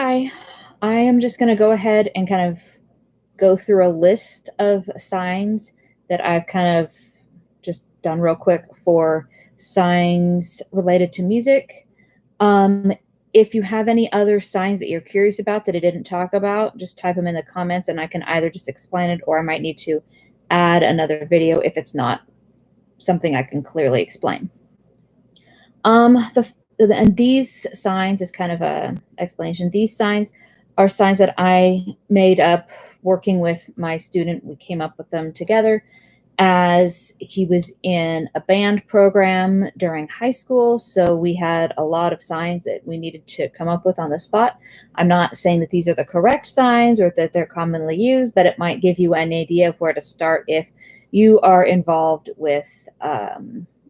Hi, I am just going to go ahead and kind of go through a list of signs that I've kind of just done real quick for signs related to music. Um, if you have any other signs that you're curious about that I didn't talk about, just type them in the comments and I can either just explain it or I might need to add another video if it's not something I can clearly explain. And these signs is kind of a explanation. These signs are signs that I made up working with my student. We came up with them together as he was in a band program during high school. So we had a lot of signs that we needed to come up with on the spot. I'm not saying that these are the correct signs or that they're commonly used, but it might give you an idea of where to start if you are involved with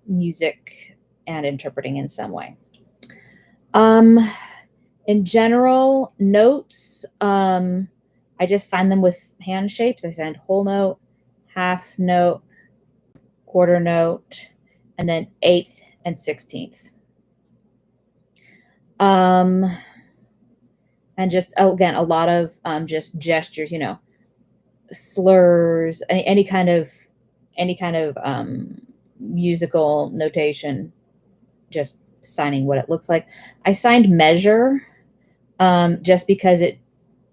music and interpreting in some way. In general, notes, I just sign them with hand shapes. I signed whole note, half note, quarter note, and then 8th and 16th. And just, again, a lot of just gestures, you know, slurs, any kind of musical notation, just signing what it looks like. I signed measure just because it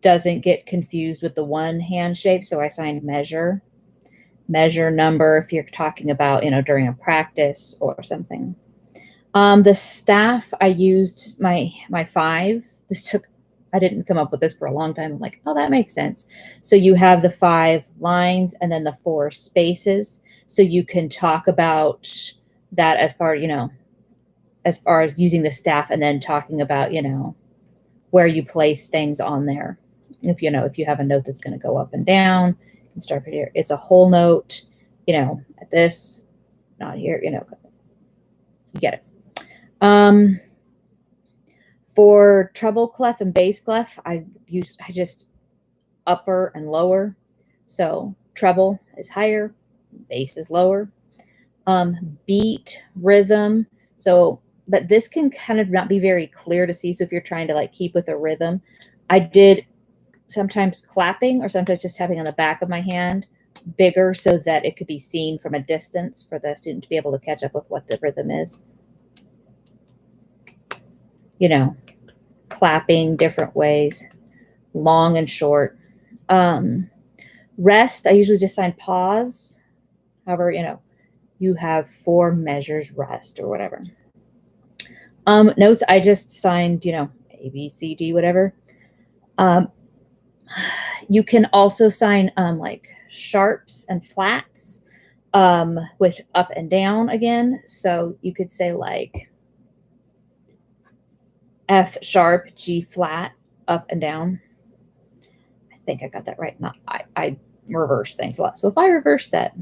doesn't get confused with the one hand shape. So I signed measure number if you're talking about, you know, during a practice or something. The staff, I used my 5. I didn't come up with this for a long time. I'm like, oh, that makes sense. So you have the 5 lines and then the 4 spaces. So you can talk about that as part, you know, as far as using the staff and then talking about, you know, where you place things on there. If you have a note that's going to go up and down, you can start here. It's a whole note, you know, at this, not here, you know, you get it. For treble clef and bass clef, I just upper and lower. So treble is higher, bass is lower. Beat, rhythm. So, but this can kind of not be very clear to see. So if you're trying to like keep with a rhythm, I did sometimes clapping or sometimes just tapping on the back of my hand bigger so that it could be seen from a distance for the student to be able to catch up with what the rhythm is. You know, clapping different ways, long and short. Rest, I usually just sign pause. However, you know, you have 4 measures rest or whatever. Notes, I just signed, you know, A, B, C, D, whatever. You can also sign like sharps and flats with up and down again. So you could say like F sharp, G flat, up and down. I think I got that right. Not I reverse things a lot. So if I reverse that,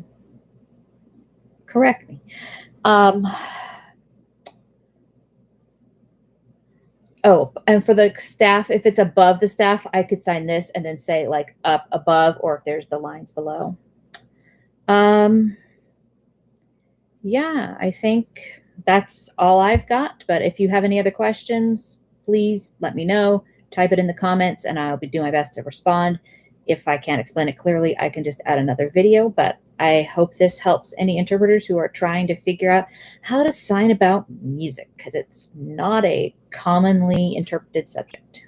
correct me. Oh, and for the staff, if it's above the staff, I could sign this and then say like up above, or if there's the lines below. Yeah, I think that's all I've got. But if you have any other questions, please let me know. Type it in the comments and I'll be doing my best to respond. If I can't explain it clearly, I can just add another video. But I hope this helps any interpreters who are trying to figure out how to sign about music, because it's not a commonly interpreted subject.